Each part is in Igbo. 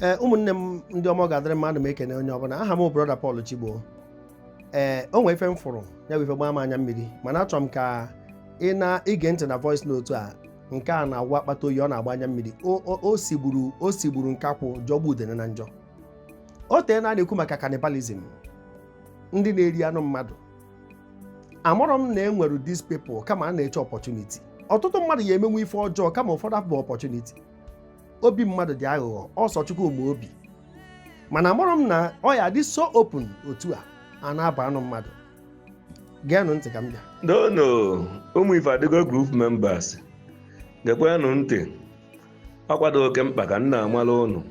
ụmụnne m ndị ọma ga-adịrị mmadụ m ekene onye ọbụla. Aha m brọda Paul Chigbo. O nwee ife m fụrụ ya bụ ife gbaa m anya mmiri, mana achọrọ m ka ị na-ige ntị na voice note a. Nke a na-agwa akpata oyi, ọ na-agba anya mmiri. O sigburu nkakwụ jọgbu udene na njọ. O tee na-ekwu maka cannibalism, ndị na-eri anụ mmadụ. Amụrụ m na enwere these people kama a na-eche opportunity. Ọtụtụ mmadụ ya emenwe ife ọjọọ kama ụfọdụ bụ opportunity. Obi mmadụ dị aghụghọ, ọsọ Chukwu ma obi. Mana amụrụ m na ọ ya dị so open otu a na-aba anụ mmadụ. Geenụ ntị ka m bịa. Dono ụmụ Ifadigo group members gekwenụ ntị. Ọ kwado oke mkpa ka nna amala ụnụ.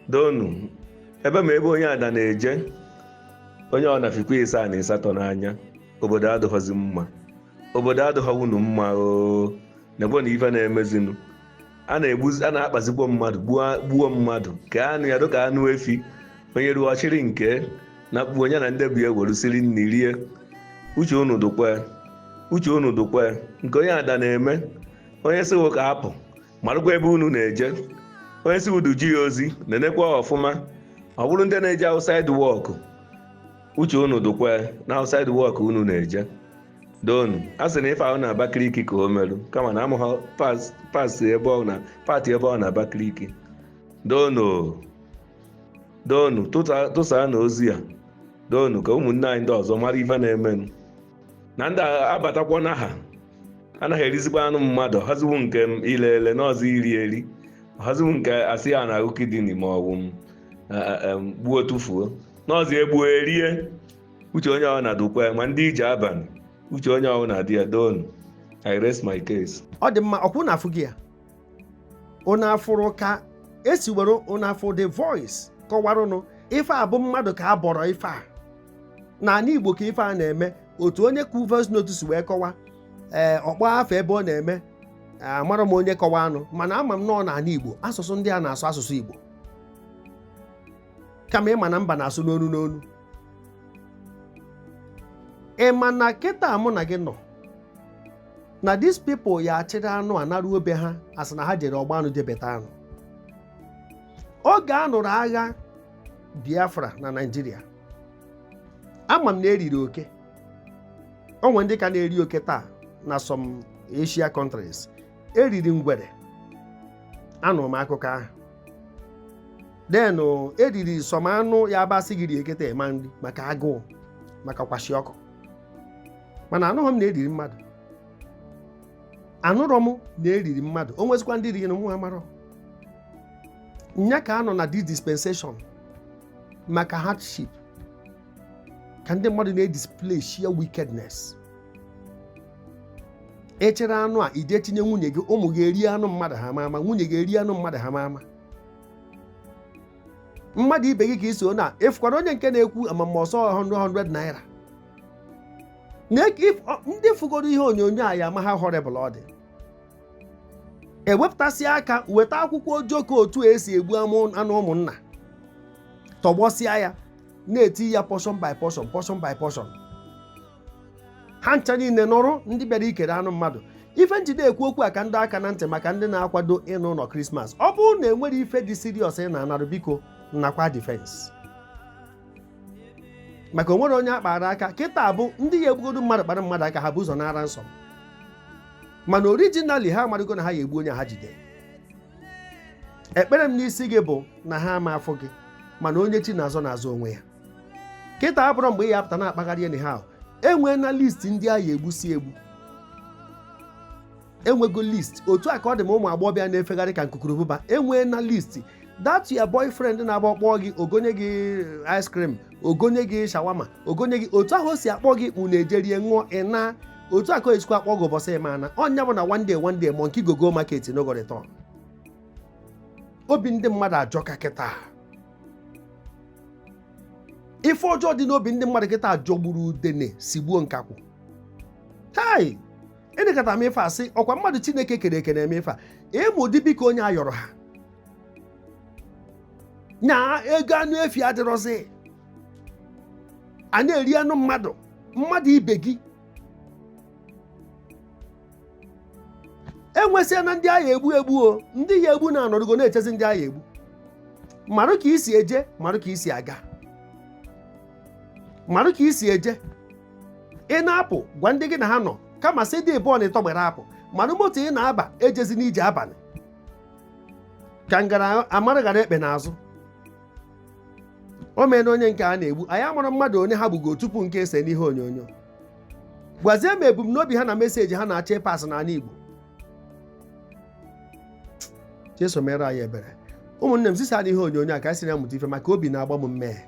Donu ebe ma ebe onye ada na-eje, onye ọ na-afikwa ịsa na ịsatọ n'anya. Obodo adịghọzi mma, obodo adịghọ unu mma o. Nekwe na ife na-emezinu, a na-akpazikwa mmadụ gbuo mmadụ ka anụ ya dịka anụ efi. Onye ruo ọchịrị nke na-akpụ onye na ndị bi ewerusiri nri rie. Uche unu dụkwe nke onye ada na-eme. Onye si ụka apụ marụkwa ebe unu na-eje. Onye si udu ji ya ozi na-enekwa ọfụma. Ọ bụrụ ndị na-eje outside work, uche unu dụkwe na outside work unu na-eje. Donu a sị na ife ahụ na Abakaliki ka o merụ kama na amụghị pati ebe ọ na Abakaliki. Donu tụsaa na ozi a. Donu ka ụmụnne anyị ndị ọzọ mara ife na-emenụ. Na ndị abatakwa n'aha anaghị erizikwa anụ mmadụ, haziwu nke ilele n'ọzọ iri eri, haziwu nke asị ya na ahụ kidini ma ọ bụ gbuo tụfuo n'ọzọ egbuo erie. Uche onye ọ na-adụkwa ma ndị ije abalị, uche onye ọ na-adị ya. Donu, I rest my case. Ọ dị mma, ọkwụ na-afụ gị ya. Unu afụrụ ka esi were unu afụ the voice kọwarụnụ ife a bụ mmadụ ka a bọrọ ife a. N'ala Igbo ka ife a na-eme, otu onye kwu voice note si wee kọwa ọkpọ afọ ebe ọ na-eme. Amara m onye kọwa anụ, mana ama m nọọ n'ala Igbo asụsụ ndị a na-asụ asụsụ Igbo kama ịma na mba na-asụ n'onu n'onu. Ịma na kịta mụ na gị nọ na these people ya achịrị anụ anaruo be ha asị na ha jere ọgba anụ jebeta anụ. Oge a nụrụ agha Biafra na Naịjirịa, ama m na eriri oke. O nwere ndị ka na-eri oke taa na some Asia countries. Eriri ngwere, anụrụ m akụkọ ahụ. Then eriri some anụ ya basị gị rie kịta ema nri maka agụụ, maka kwashi ọkụ. Mana anụghị m na eriri mmadụ. Anụrọ m na eriri mmadụ. O nwezikwa ndị riri nwa amarọ. Nya ka anọ na this dispensation maka hardship, ka ndị mmadụ na-edisplay sheer wickedness. Echere anụ a ije tinye nwunye gị, ụmụ gị eri anụ mmadụ ha ama, nwunye gị eri anụ mmadụ ha ama. Mmadụ ibe gị ka iso na efukwara onye nke na-ekwu amama ọsọ 100 naira. Ndị fugoro ihe onyonyo a ya ama ha horrible ọ dị. Ewepụtasị aka weta akwụkwọ ojoko otu esi egbu anụ ụmụnna, tọgbọsịa ya na-eti ya portion by portion. Ha ncha niile nọrọ ndị bịara ikere anụ mmadụ. Ife njide ekwu okwu a ka ndị aka na ntị maka ndị na-akwado ịnụ ụlọ Krismas. Ọ bụrụ na enwere ife dị serious ị na-anarụ, biko nakwa defense. Maka onwere onye akpara aka kịta bụ ndị ya egbugodo mmadụ kpara mmadụ aka ha bụ ụzọ nara nsọ. Mana originally ha amarịgo na ha ya egbu onye ha jide. Ekpere m n'isi gị bụ na ha ama afọ gị, mana onye chi na-azọ onwe ya. Kịta abụrụ mgbe ị ya apụta na-akpagharị enyi ha. Enwe na list ndị agha egbusi egbu. Enwego list otu a ka ọ dị ma ụmụ agbọghọbịa na-efegharị ka nkukurubụba. Enwe na list that your boyfriend na-agba ọkpọ gị, ogonye gị ice cream, ogonye gị shawama, ogonye gị otu ahụ o si akpọ gị unu ejerie ṅụọ ịna. Otu a ka o esikwa akpọ gị ụbọchị ịmana. Ọnya bụ na one day monkey go market no go return. Obi ndị mmadụ ajọka kịta. Ife ọjọọ dị n'obi ndị mmadụ kịta ajọgburu udene sigbuo nkakwụ. Tai, edekata m ife asị ọkwa mmadụ Chineke kere eke na-eme ife a. Ịmụ dị biko onye ayọrọ ha. Nya ego anụ efi adịrọzi. A na-eri anụ mmadụ ibe gị. Enwesịa na ndị agha egbu o, ndị ya egbu na-anọrọgo na-echezi ndị agha egbu. marụ ka isi eje, marụ ka isi aga, marụ ka isi eje. Ị na-apụ gwa ndị gị na ha nọ kama sị dị bọọlụ ịtọgbere apụ, manụ moto ị na-aba ejezi n'ije abalị ka ngara amara gara ekpe n'azụ. O mee na onye nke a na-egbu, anyị amụrụ mmadụ onye ha gbugo tupu nke ese n'ihe onyonyo. Gwazie m ebumnobi ha na meseji ha na-achọ ịpasị n'ala Igbo. Jesu mere anyị ebere. Ụmụnne m, sisa n'ihe onyonyo a ka anyị si na-amụta ife maka obi na-agba m mmehie.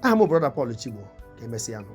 Aha m Brother Paul Chigbo. Ka emesịa nụ.